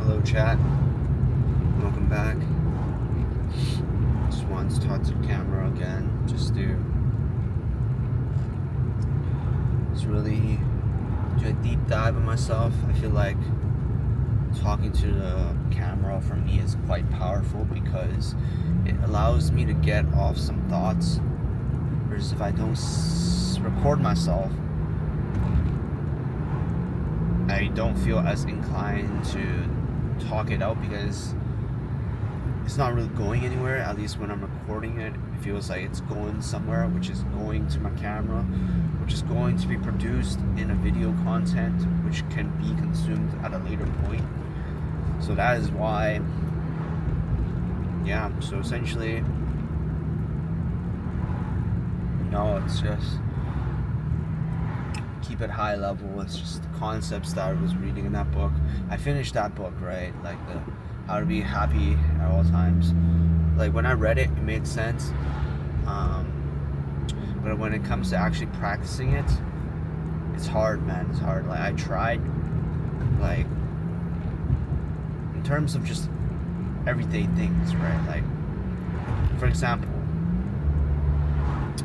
Hello chat, welcome back. Just wanted to talk to the camera again, just really do a deep dive on myself. I feel like talking to the camera for me is quite powerful because it allows me to get off some thoughts, whereas if I don't record myself, I don't feel as inclined to talk it out because it's not really going anywhere. At least when I'm recording it, it feels like it's going somewhere, which is going to my camera, which is going to be produced in a video content, which can be consumed at a later point. So that is why, yeah, so essentially, it's just keep it high level. It's just the concepts that I was reading in that book. I finished that book, right? Like the how to be happy at all times. Like when I read it, it made sense. But when it comes to actually practicing it, it's hard, man. It's hard. Like I tried, like in terms of just everyday things, right? Like for example,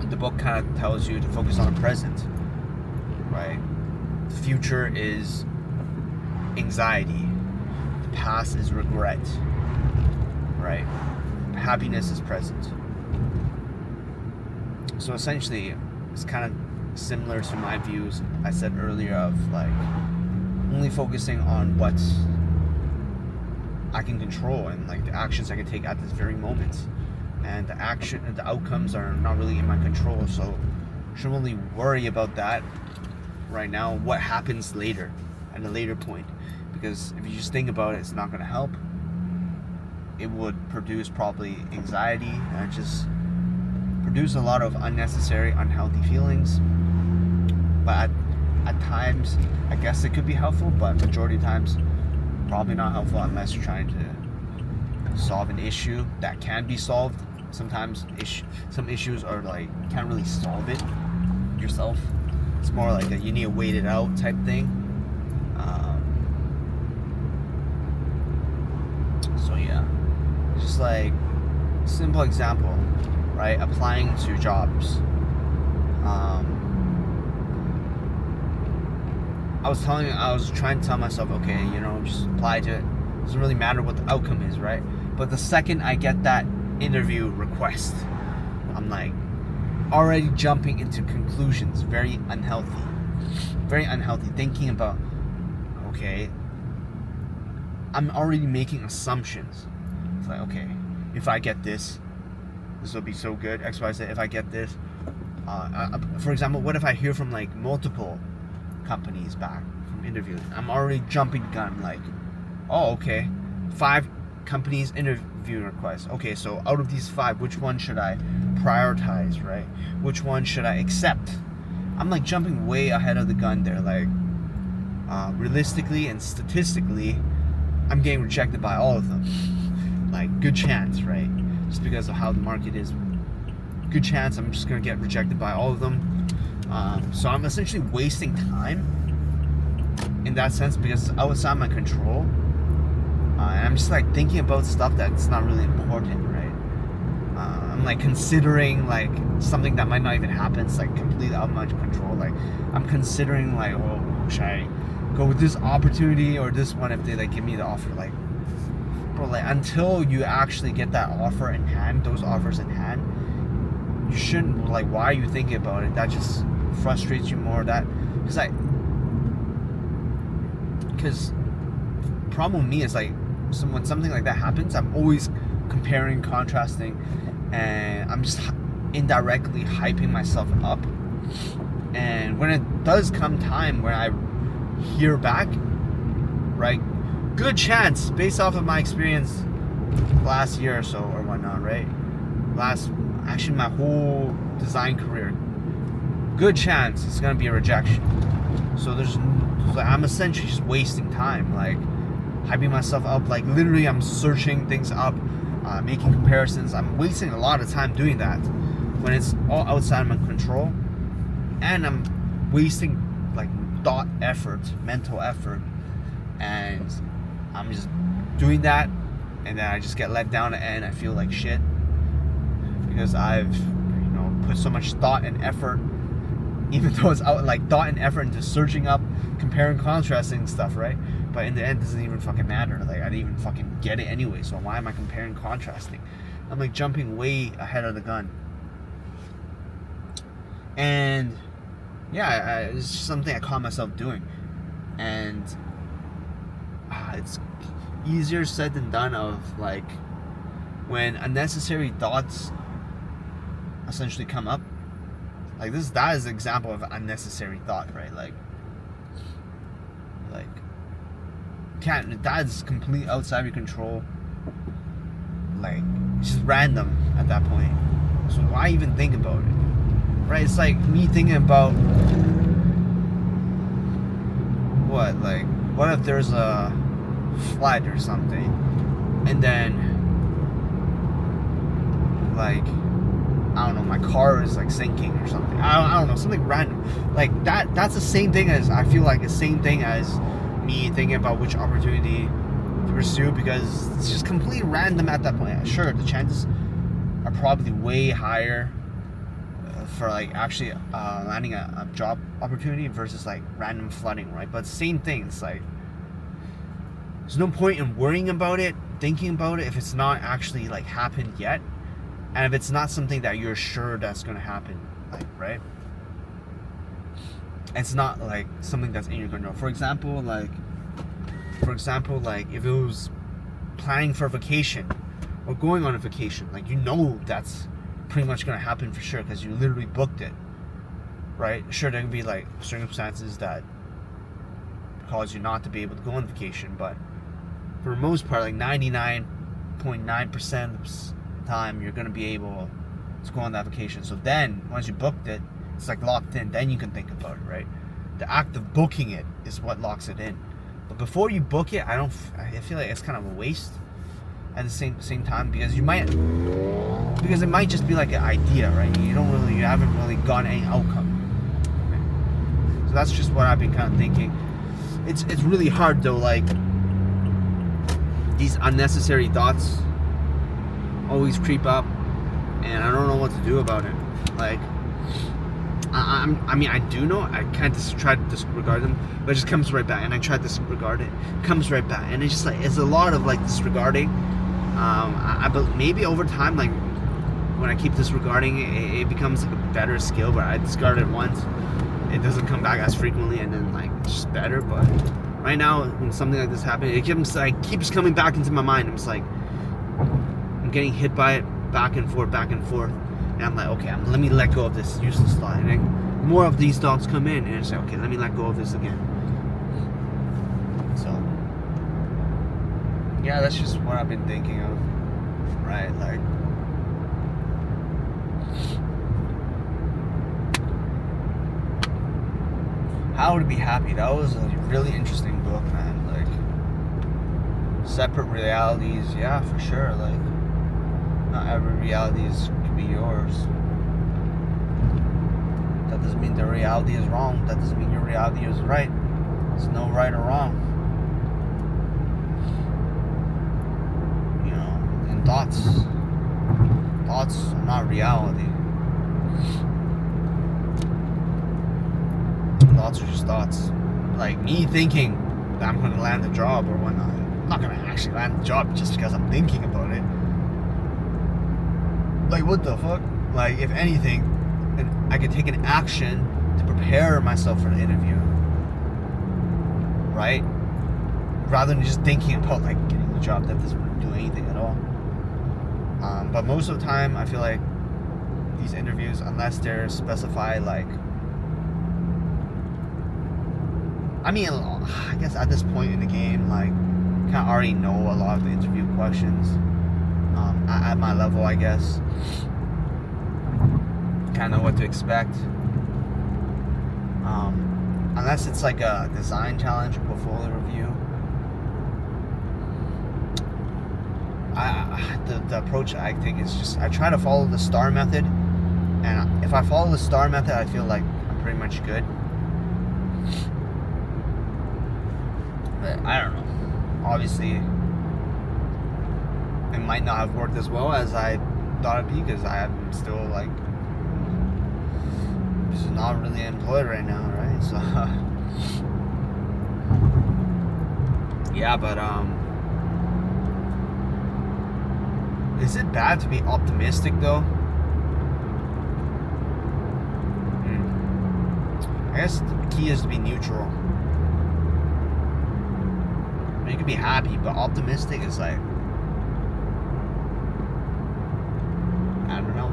the book kind of tells you to focus on the present. Right? The future is anxiety. The past is regret. Right? Happiness is present. So essentially, it's kind of similar to my views I said earlier of like only focusing on what I can control and like the actions I can take at this very moment. And the outcomes are not really in my control, so I shouldn't really worry about that right now. What happens later at a later point, because if you just think about it, it's not going to help. It would produce probably anxiety and just produce a lot of unnecessary unhealthy feelings. But at times I guess it could be helpful, but majority of times probably not helpful unless you're trying to solve an issue that can be solved. Sometimes some issues are like you can't really solve it yourself. It's more like you need to wait it out type thing. So yeah, it's just like simple example, right? Applying to jobs. I was trying to tell myself, okay, just apply to it. It doesn't really matter what the outcome is, right? But the second I get that interview request, I'm like already jumping into conclusions. Very unhealthy, thinking about, okay, I'm already making assumptions. It's like, okay, if I get this will be so good, XYZ. If I get this, for example, what if I hear from like multiple companies back from interviews? I'm already jumping the gun, like, oh, okay, 5 companies interview requests. Okay, so out of these 5, which one should I prioritize, right? Which one should I accept? I'm like jumping way ahead of the gun there. Like realistically and statistically, I'm getting rejected by all of them. Like good chance, right? Just because of how the market is, good chance I'm just gonna get rejected by all of them. So I'm essentially wasting time in that sense because it's outside my control. And I'm just like thinking about stuff that's not really important, right? I'm like considering like something that might not even happen. It's like completely out of my control. Like I'm considering like, oh, should I go with this opportunity or this one if they like give me the offer? Like, bro, like until you actually get that offer in hand, those offers in hand, you shouldn't, like, why are you thinking about it? That just frustrates you more. Because problem with me is like, when something like that happens, I'm always comparing, contrasting, and I'm just indirectly hyping myself up. And when it does come time when I hear back, right, good chance, based off of my experience last year or so or whatnot, right, actually my whole design career, good chance it's gonna be a rejection. So I'm essentially just wasting time, like hyping myself up. Like literally I'm searching things up, making comparisons. I'm wasting a lot of time doing that when it's all outside of my control, and I'm wasting like thought effort, mental effort, and I'm just doing that, and then I just get let down and I feel like shit because I've put so much thought and effort, even though it's out like thought and effort into searching up, comparing, contrasting stuff, right? But in the end, it doesn't even fucking matter. Like, I didn't even fucking get it anyway, so why am I comparing, contrasting? I'm like jumping way ahead of the gun. And yeah, it's just something I caught myself doing. And it's easier said than done, of like when unnecessary thoughts essentially come up. Like that is an example of unnecessary thought, right? Like that's completely outside of your control. Like, it's just random at that point. So why even think about it? Right? It's like me thinking about what if there's a flood or something, and then like, I don't know, my car is like sinking or something. I don't know, something random. Like that's the same thing as, I feel like the same thing as me thinking about which opportunity to pursue, because it's just completely random at that point. Sure, the chances are probably way higher for like actually landing a job opportunity versus like random flooding, right? But same thing, it's like there's no point in worrying about it, thinking about it, if it's not actually like happened yet, and if it's not something that you're sure that's going to happen, like, right? It's not like something that's in your control. For example, like if it was planning for a vacation or going on a vacation, like, that's pretty much going to happen for sure because you literally booked it, right? Sure, there can be like circumstances that cause you not to be able to go on vacation, but for the most part, like 99.9% of the time, you're going to be able to go on that vacation. So then once you booked it, it's like locked in. Then you can think about it, right? The act of booking it is what locks it in. But before you book it, I feel like it's kind of a waste at the same time, because it might just be like an idea, right? You haven't really gotten any outcome. Right? So that's just what I've been kind of thinking. It's really hard though, like these unnecessary thoughts always creep up, and I don't know what to do about it. Like, I mean, I do know. I can't just try to disregard them, but it just comes right back. And I try to disregard it, comes right back, and it's just like, it's a lot of like disregarding. Maybe over time, like when I keep disregarding it becomes like a better skill. But I discard it once, it doesn't come back as frequently, and then like it's just better. But right now, when something like this happens, it keeps coming back into my mind. I'm just like, I'm getting hit by it back and forth, and I'm like, okay, let me let go of this useless thought, and then more of these thoughts come in, and it's like, okay, let me let go of this again. So yeah, that's just what I've been thinking of, right? Like, How to Be Happy. That was a really interesting book, man. Like, separate realities, yeah, for sure. Like, not every reality can be yours. That doesn't mean the reality is wrong. That doesn't mean your reality is right. There's no right or wrong. And thoughts are not reality. Thoughts are just thoughts. Like me thinking that I'm going to land the job or whatnot. I'm not going to actually land the job just because I'm thinking about it. Like, what the fuck? Like, if anything, I could take an action to prepare myself for the interview, right? Rather than just thinking about like getting the job. That doesn't really do anything at all. But most of the time, I feel like these interviews, unless they're specified, like, I mean, I guess at this point in the game, like, kind of already know a lot of the interview questions at my level, I guess. Kind of know what to expect. Unless it's like a design challenge or portfolio review. The approach I take is just, I try to follow the STAR method, and if I follow the STAR method, I feel like I'm pretty much good. But I don't know. obviously it might not have worked as well as I thought it'd be, because I'm still like just not really employed right now, right? So yeah, but is it bad to be optimistic though? I guess the key is to be neutral. I mean, you can be happy, but optimistic is like, I don't know.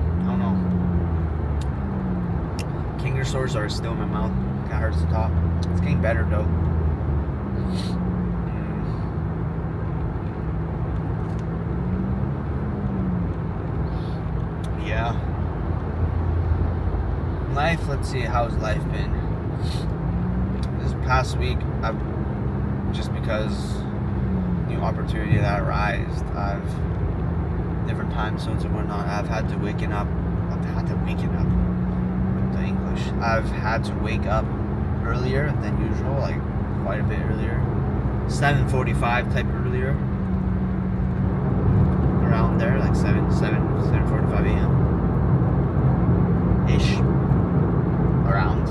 Kinger sores are still in my mouth. Kind of hurts to talk. It's getting better though. Yeah. Life, let's see, how's life been? This past week, I've, just because new opportunity that arised, I've different time zones and whatnot, I've had to wake up with the English. I've had to wake up earlier than usual, like quite a bit earlier. 7:45 type earlier. Around there, like 7:45 a.m. ish. Around.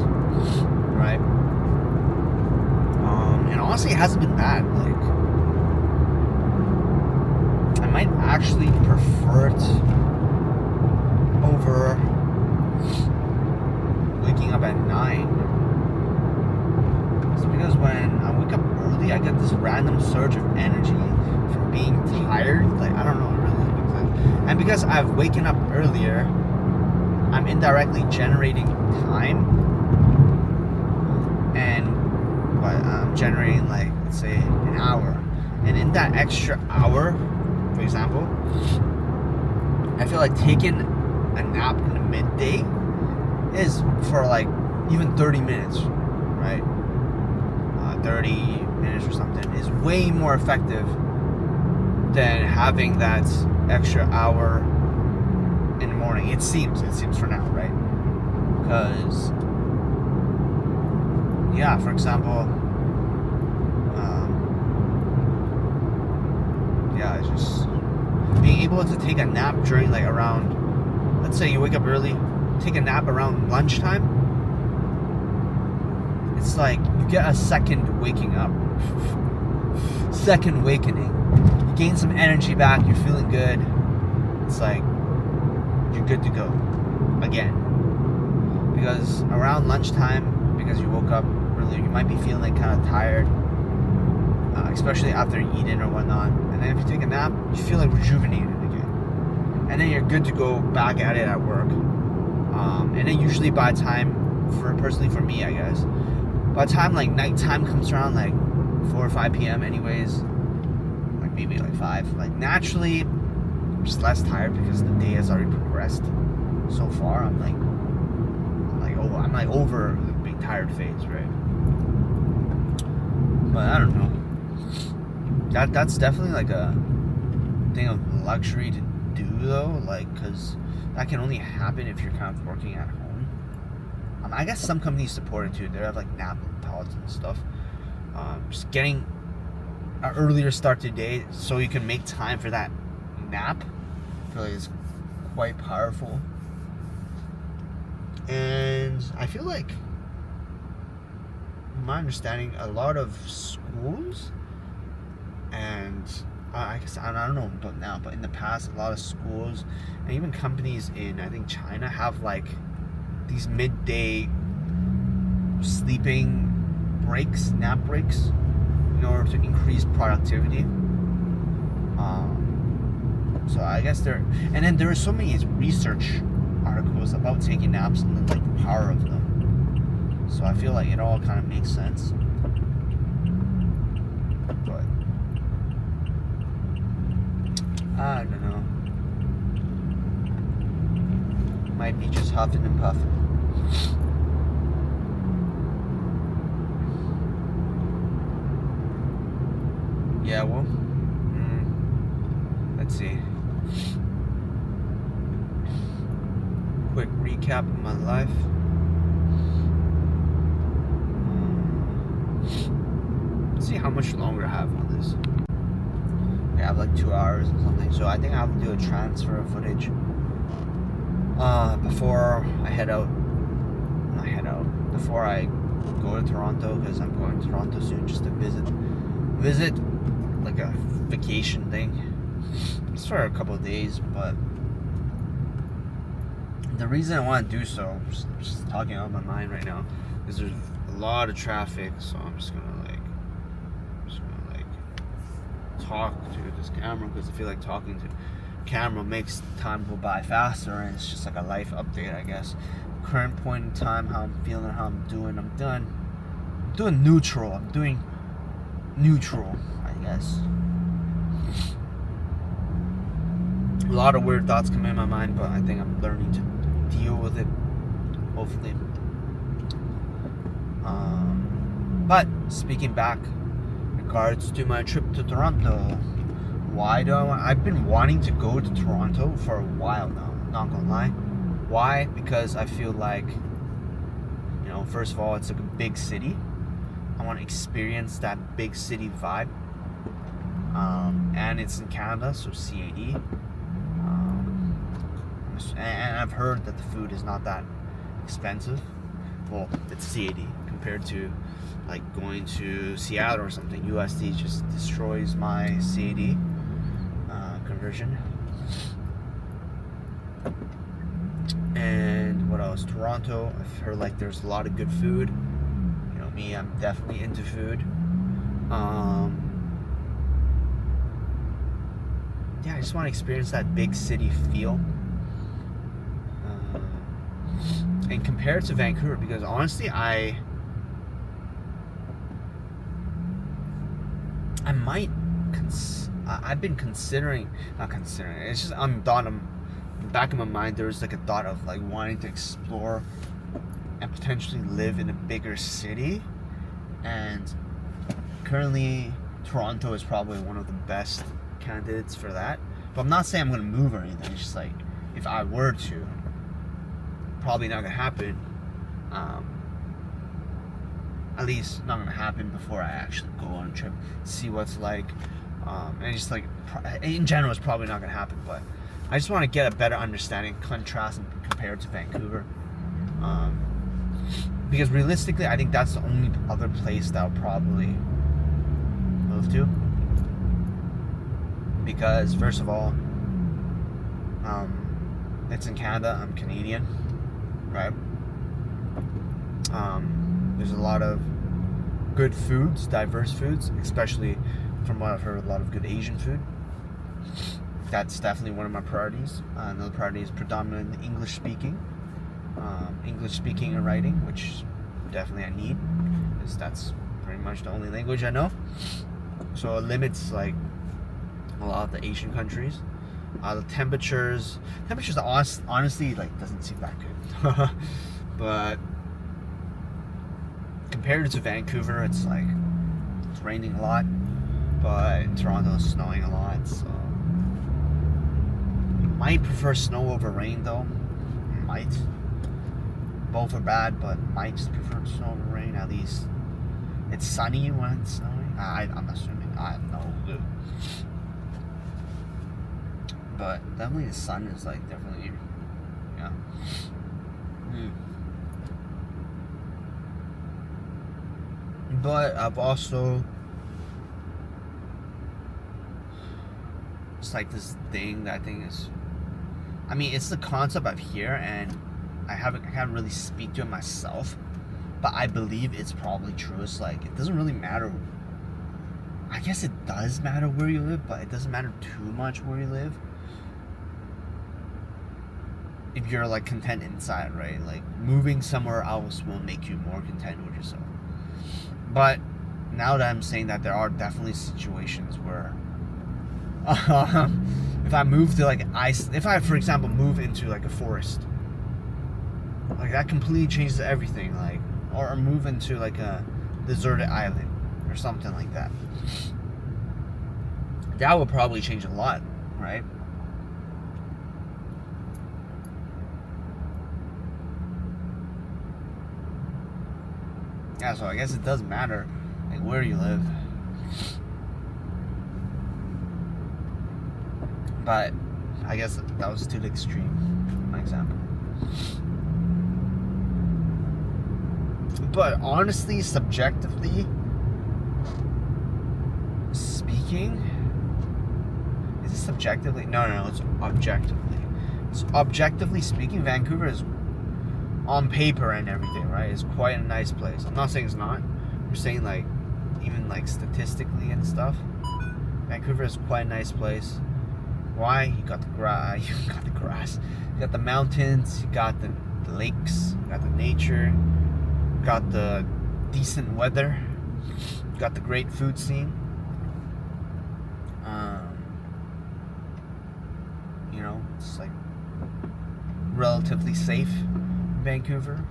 Right? And honestly it hasn't been bad. Like, I might actually prefer it over waking up at 9. It's because when I wake up early, I get this random surge of energy from being tired. Like, I don't know, it really makes sense. And because I've waken up earlier, I'm indirectly generating time. And I'm generating, like, let's say an hour. And in that extra hour, for example, I feel like taking a nap in the midday is for like even 30 minutes, right? 30 minutes or something is way more effective than having that extra hour in the morning. It seems for now, right? Because yeah, for example, yeah, it's just being able to take a nap during, like, around, let's say you wake up early, take a nap around lunchtime. It's like you get a second waking up, second awakening. You gain some energy back. You're feeling good. It's like you're good to go again. Because around lunchtime, because you woke up earlier, you might be feeling kind of tired, especially after eating or whatnot. And then if you take a nap, you feel like rejuvenated again. And then you're good to go back at it at work. And then usually by the time, personally for me, I guess, by the time like nighttime comes around, like 4 or 5 p.m. anyways, like maybe like 5, like naturally I'm just less tired because the day has already progressed so far. I'm like over the big tired phase, right? But I don't know. That's definitely like a thing of luxury to do though, like, because that can only happen if you're kind of working at home. I guess some companies support it too. They have like nap pods and stuff. Just getting an earlier start to the day so you can make time for that nap, I feel like it's quite powerful. And I feel like, in my understanding, a lot of schools, and I guess I don't know about now, but in the past, a lot of schools and even companies in, I think, China have like these midday sleeping breaks, nap breaks, in order to increase productivity. So I guess and then there are so many research articles about taking naps and like the power of them. So I feel like it all kind of makes sense. But I don't know. Might be just huffing and puffing. Yeah, well, let's see. Quick recap of my life. Let's see how much longer I have on this. have like 2 hours or something. So I think I have to do a transfer of footage before I head out. Not head out. Before I go to Toronto, because I'm going to Toronto soon just to visit like a vacation thing. It's for a couple of days, but the reason I want to do so, I'm just talking out of my mind right now, is there's a lot of traffic, so I'm just gonna talk to this camera, because I feel like talking to camera makes time go by faster, and it's just like a life update, I guess. Current point in time, how I'm feeling, how I'm doing. I'm doing neutral. I'm doing neutral, I guess. A lot of weird thoughts come in my mind, but I think I'm learning to deal with it, hopefully. But speaking back, regards to my trip to Toronto, I've been wanting to go to Toronto for a while now, not gonna lie. Why? Because I feel like, first of all, it's like a big city. I want to experience that big city vibe. And it's in Canada, so CAD. And I've heard that the food is not that expensive. Well, it's CAD compared to like going to Seattle or something. USD just destroys my CAD conversion. And what else? Toronto, I've heard like there's a lot of good food. You know me, I'm definitely into food. Yeah, I just want to experience that big city feel. And compare it to Vancouver, because honestly, I've been considering, not considering, it's just I'm back in my mind, there was like a thought of like wanting to explore and potentially live in a bigger city. And currently Toronto is probably one of the best candidates for that. But I'm not saying I'm gonna move or anything. It's just like, if I were to, probably not gonna happen. At least not gonna happen before I actually go on a trip, see what's like. And just like in general, it's probably not gonna happen. But I just want to get a better understanding, contrast, and compare it to Vancouver. Because realistically, I think that's the only other place that I'll probably move to. Because first of all, it's in Canada. I'm Canadian, right? There's a lot of good foods, diverse foods, especially from what I've heard, a lot of good Asian food. That's definitely one of my priorities. Another priority is predominantly English speaking and writing, which definitely I need, because that's pretty much the only language I know. So it limits like a lot of the Asian countries. The temperatures honestly like doesn't seem that good. But compared to Vancouver, it's like it's raining a lot, but in Toronto it's snowing a lot. So might prefer snow over rain though. Might. Both are bad, but might just prefer snow over rain. At least it's sunny when it's snowing. I'm assuming. I have no clue. But definitely the sun is like definitely, yeah. But I've also, it's like this thing that I think is, I mean, it's the concept of here, and I can't really speak to it myself, but I believe it's probably true. It's like, it doesn't really matter. I guess it does matter where you live, but it doesn't matter too much where you live. If you're like content inside, right? Like moving somewhere else will make you more content with yourself. But now that I'm saying that, there are definitely situations where if I move to like if I, for example, move into like a forest, like that completely changes everything. Like, or move into like a deserted island or something like that. That would probably change a lot, right? Yeah, so I guess it does matter like where you live. But I guess that was too extreme, my example. But honestly, subjectively speaking, is it subjectively? No, it's objectively. So objectively speaking, Vancouver is, on paper and everything, right, is quite a nice place. I'm not saying it's not. I'm saying, like, even like statistically and stuff, Vancouver is quite a nice place. Why? You got the grass. You got the grass. You got the mountains. You got the lakes. You got the nature. You got the decent weather. You got the great food scene. You know, it's like relatively safe in Vancouver.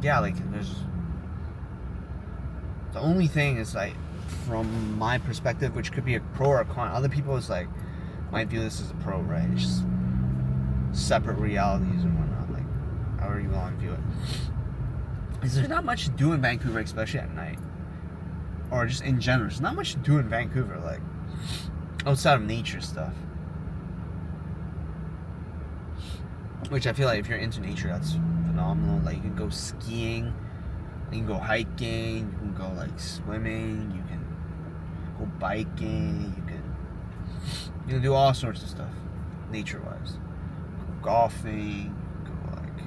Yeah, like there's. The only thing is, like, from my perspective, which could be a pro or a con. Other people is like might view this as a pro, right? It's just separate realities and whatnot, like however you want to view it. Is there's not much to do in Vancouver, especially at night, or just in general. There's not much to do in Vancouver, like outside of nature stuff. Which I feel like if you're into nature, that's phenomenal. Like you can go skiing. You can go hiking, you can go like swimming, you can go biking, you can do all sorts of stuff, nature-wise. Go golfing, go like,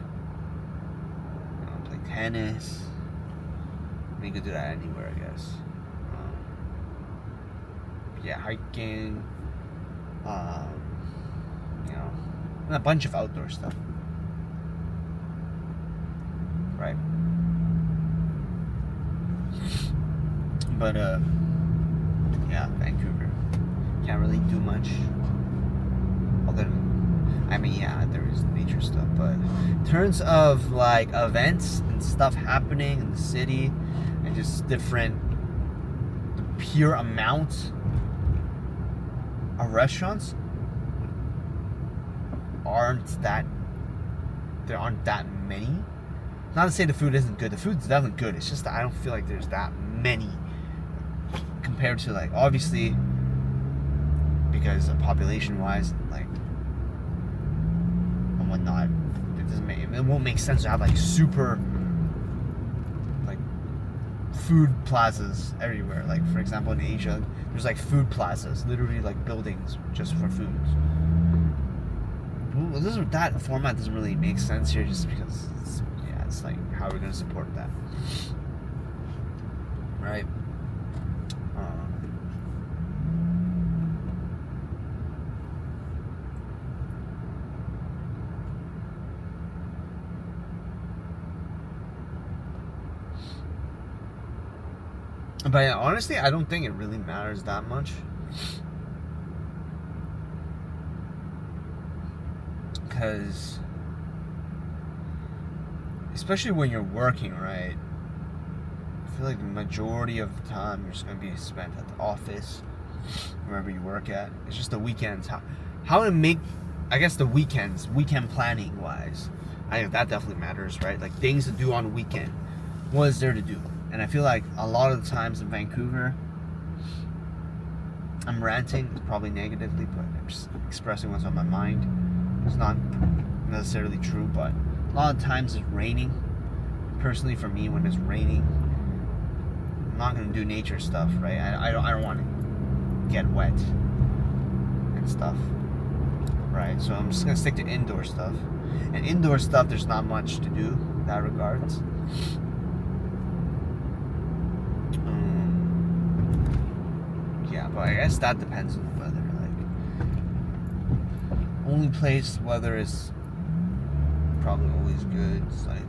play tennis. You can do that anywhere, I guess. Yeah, hiking, and a bunch of outdoor stuff, right? But yeah, Vancouver can't really do much other than, I mean, yeah, there is nature stuff, but in terms of like events and stuff happening in the city and just different, the pure amount of restaurants there aren't that many. Not to say the food isn't good. The food's definitely good. It's just that I don't feel like there's that many compared to, like, obviously because population-wise, like, and whatnot, it won't make sense to have like super like food plazas everywhere. Like, for example, in Asia, there's like food plazas, literally like buildings just for foods. Well, that format doesn't really make sense here, just because it's like, how are we going to support that, right? But yeah, honestly, I don't think it really matters that much, because especially when you're working, right? I feel like the majority of the time you're just going to be spent at the office, wherever you work at. It's just the weekends. How to make, I guess, the weekends, weekend planning wise, I think that definitely matters, right? Like things to do on the weekend. What is there to do? And I feel like a lot of the times in Vancouver, I'm ranting, probably negatively, but I'm just expressing what's on my mind. It's not necessarily true, but a lot of times it's raining. Personally, for me, when it's raining, I'm not gonna do nature stuff, right? I don't want to get wet and stuff, right? So I'm just gonna stick to indoor stuff. And indoor stuff, there's not much to do in that regards. Yeah, but I guess that depends on the weather. Like, only place weather is probably always good. It's like,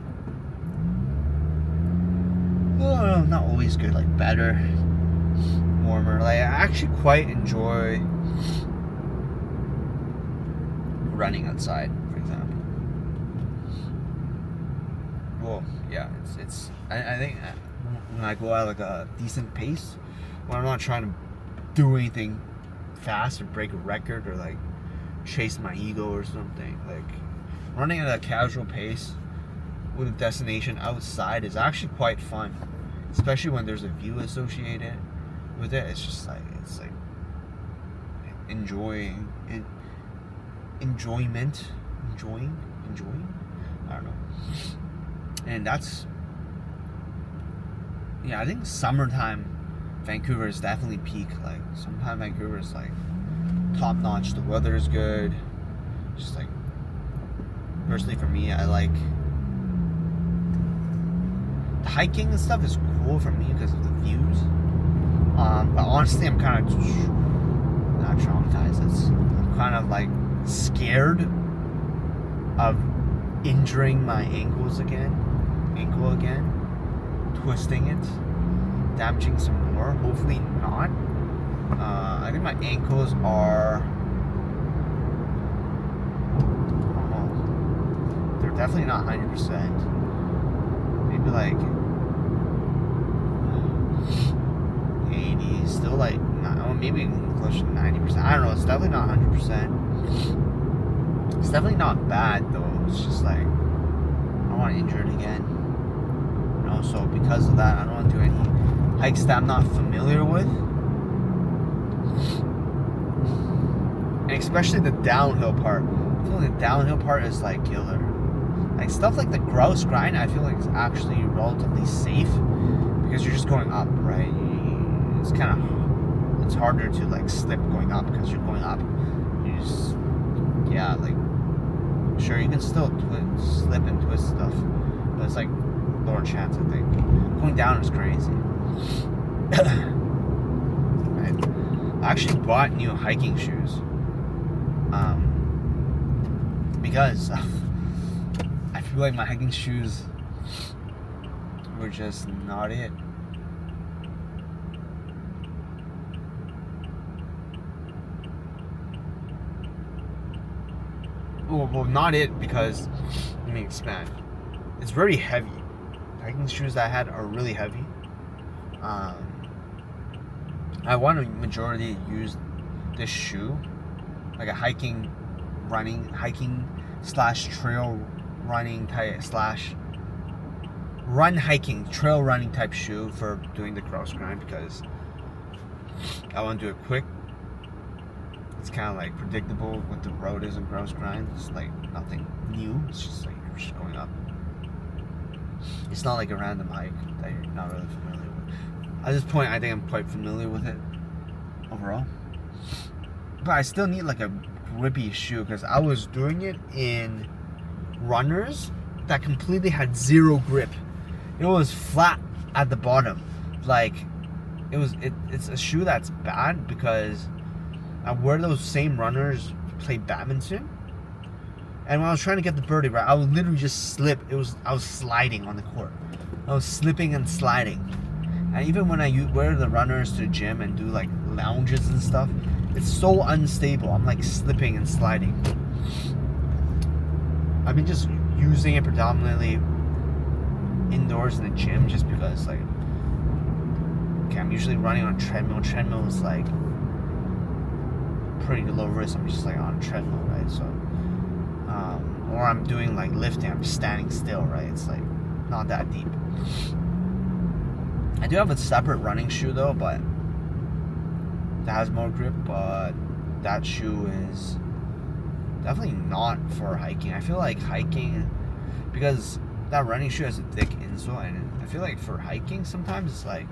well, not always good, like better, warmer. Like, I actually quite enjoy running outside, for example. Well, yeah, I think when I go at like a decent pace, when I'm not trying to do anything fast or break a record or like chase my ego or something, like running at a casual pace with a destination outside is actually quite fun, especially when there's a view associated with it. It's just like enjoying it, enjoying. I don't know. And that's, yeah, I think summertime Vancouver is definitely peak. Like summertime Vancouver is like top notch. The weather is good. Just like, personally for me, I like the hiking and stuff is cool for me because of the views. But honestly, I'm kind of not traumatized. I'm kind of like scared of injuring my ankle again, twisting it, damaging some more. Hopefully not. I think my ankles are, I don't know, they're definitely not 100%. Maybe like 80, still like, maybe close to 90%. I don't know, it's definitely not 100%. It's definitely not bad though. It's just like, I don't want to injure it again. You know, so because of that, I don't want to do any hikes that I'm not familiar with. And especially the downhill part. I feel like the downhill part is like killer. Like stuff like the grouse grind, I feel like it's actually relatively safe because you're just going up, right? It's kind of, it's harder to like slip going up because you're going up. You just, yeah, like, sure, you can still slip and twist stuff, but it's like lower chance, I think. Going down is crazy. Right. I actually bought new hiking shoes because I feel like my hiking shoes were just not it. Well, not it because, let me expand. It's very heavy. Hiking shoes that I had are really heavy. I want to majority use this shoe, like a hiking slash trail running type slash run hiking trail running type shoe for doing the cross grind because I want to do it quick. It's kind of like predictable what the road is in grouse grind. It's like nothing new. It's just like you're just going up. It's not like a random hike that you're not really familiar with. At this point, I think I'm quite familiar with it overall. But I still need like a grippy shoe because I was doing it in runners that completely had zero grip. It was flat at the bottom. Like it's a shoe that's bad because I wear those same runners to play badminton, and when I was trying to get the birdie right, I would literally just slip. I was sliding on the court. I was slipping and sliding. And even when I wear the runners to the gym and do like lounges and stuff, it's so unstable. I'm like slipping and sliding. I've been just using it predominantly indoors in the gym just because like, okay, I'm usually running on a treadmill. Treadmill is like pretty low risk. I'm just like on a treadmill, right? So, or I'm doing like lifting. I'm standing still, right? It's like not that deep. I do have a separate running shoe though, but that has more grip. But that shoe is definitely not for hiking. I feel like hiking, because that running shoe has a thick insole, and I feel like for hiking sometimes it's like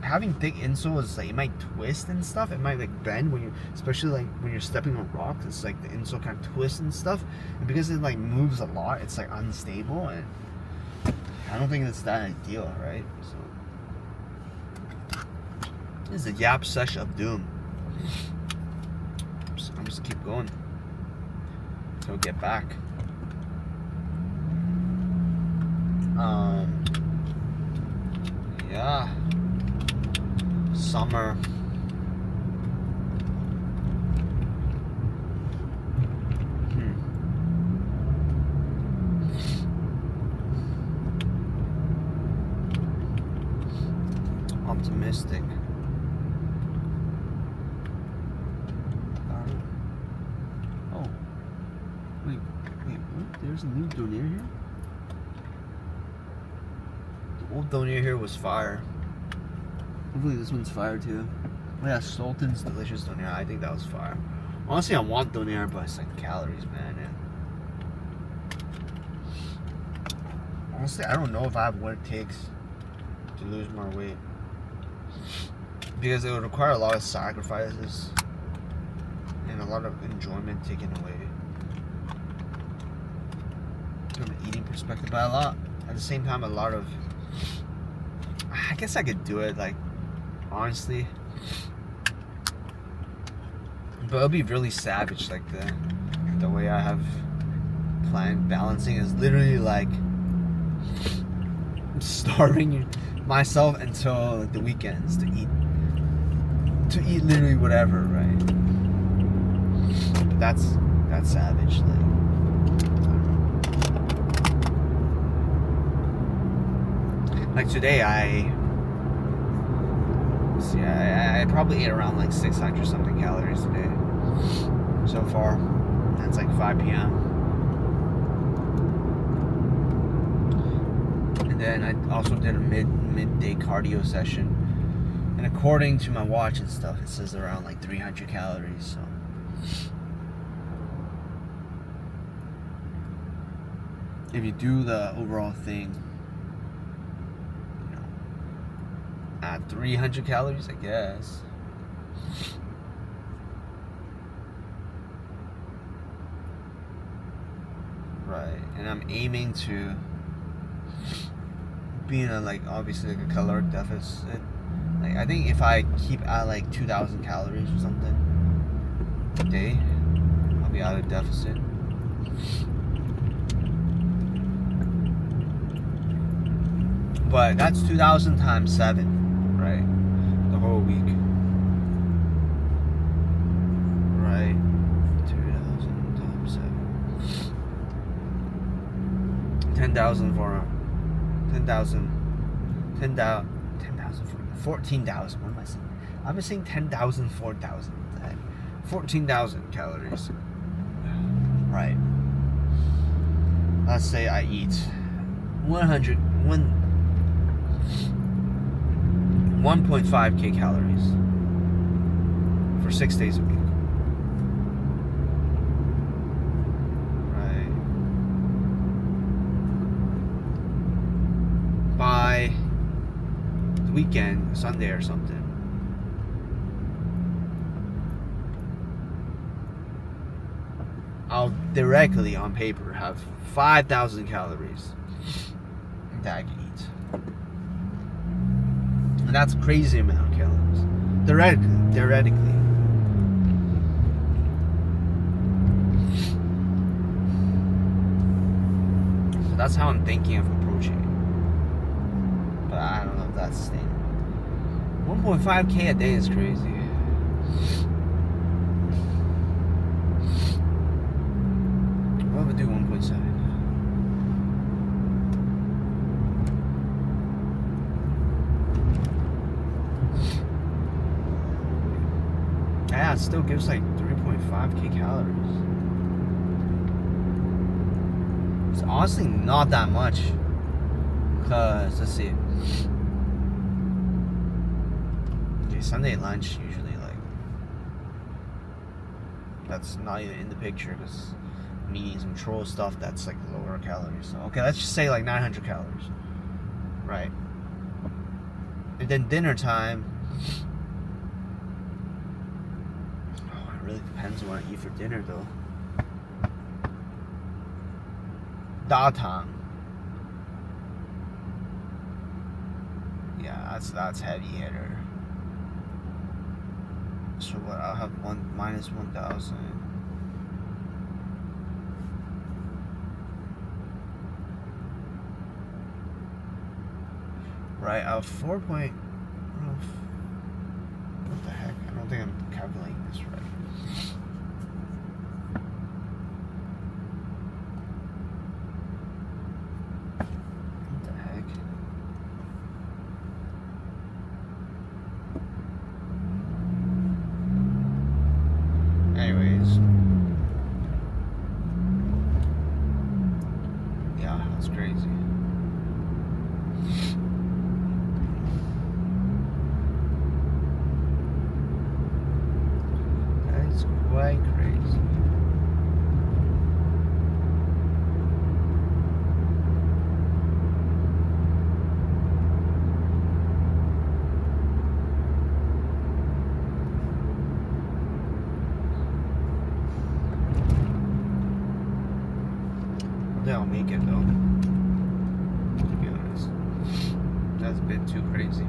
having thick insole is like it might twist and stuff. It might like bend when you, especially like when you're stepping on rocks. It's like the insole kind of twists and stuff, and because it like moves a lot, it's like unstable, and I don't think it's that ideal, right? So this is a yap sesh of doom. I'm just keep going till we get back. Yeah, summer. Optimistic. Oh, wait, what? There's a new donator here? Old Donia here was fire. Hopefully this one's fire too. Oh yeah, Sultan's delicious Donia. I think that was fire. Honestly, I want Donia, but it's like calories, man. And honestly, I don't know if I have what it takes to lose more weight, because it would require a lot of sacrifices and a lot of enjoyment taken away from an eating perspective. But a lot, at the same time, a lot of, I guess I could do it, like, honestly, but it'll be really savage. Like the way I have planned balancing is literally like starving myself until like the weekends to eat literally whatever, right? But that's savage. Like, I don't know. Like today, I probably ate around like 600 something calories today so far. That's like 5 p.m. And then I also did a midday cardio session, and according to my watch and stuff, it says around like 300 calories. So if you do the overall thing, at 300 calories, I guess. Right, and I'm aiming to be in a, like, obviously like a caloric deficit. Like, I think if I keep at like 2,000 calories or something a day, I'll be out of deficit. But that's 2,000 times 7. Right, the whole week. Right, 2,000 times 7. 10,000 for 14,000. What am I saying? I've been saying 10,000, 4,000. 14,000 calories. Right. Let's say I eat 1.5k calories for 6 days a week. Right. By the weekend, Sunday or something, I'll directly on paper have 5,000 calories that I can eat. And that's a crazy amount of calories. Theoretically. So that's how I'm thinking of approaching it. But I don't know if that's sustainable. 1.5k a day is crazy. What if I do 1.7? Yeah, it still gives like 3.5k calories. It's honestly not that much. Cause let's see. Okay, Sunday lunch usually, like, that's not even in the picture because I'm eating some troll stuff that's like lower calories. So okay, let's just say like 900 calories. Right. And then dinner time. It really depends on what I eat for dinner though. Datang. Yeah, that's heavy hitter. So what? I'll have minus 1,000. Right, I'll 4 point. What the heck? I don't think I'm calculating this right. What the heck? Anyways. Yeah, that's crazy. though. To be honest, that's a bit too crazy.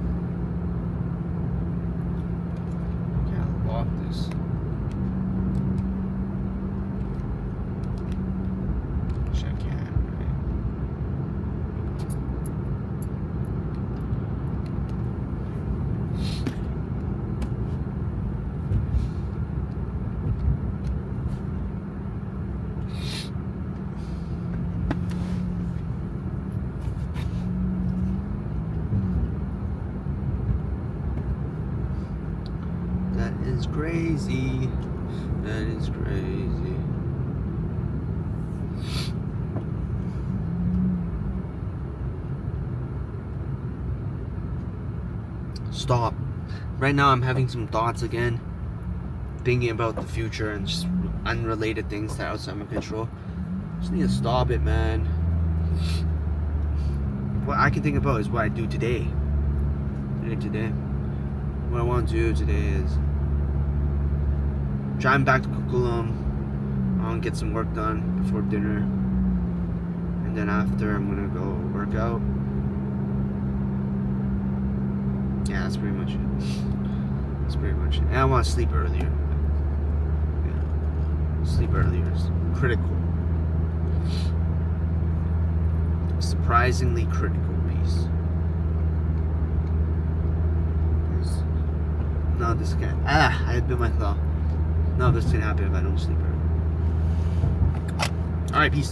Can't lock this. Check can, right? That is crazy. That is crazy. Stop. Right now I'm having some thoughts again. Thinking about the future and just unrelated things that are outside my control. Just need to stop it, man. What I can think about is what I do today. Today. What I want to do today is driving back to Kukulum. I want to get some work done before dinner. And then after, I'm going to go work out. Yeah, that's pretty much it. That's pretty much it. And I want to sleep earlier. Yeah. Sleep earlier is critical. Surprisingly critical piece. No, this can't. I had bit my thumb. No, this can happen if I don't sleep early. Alright, peace.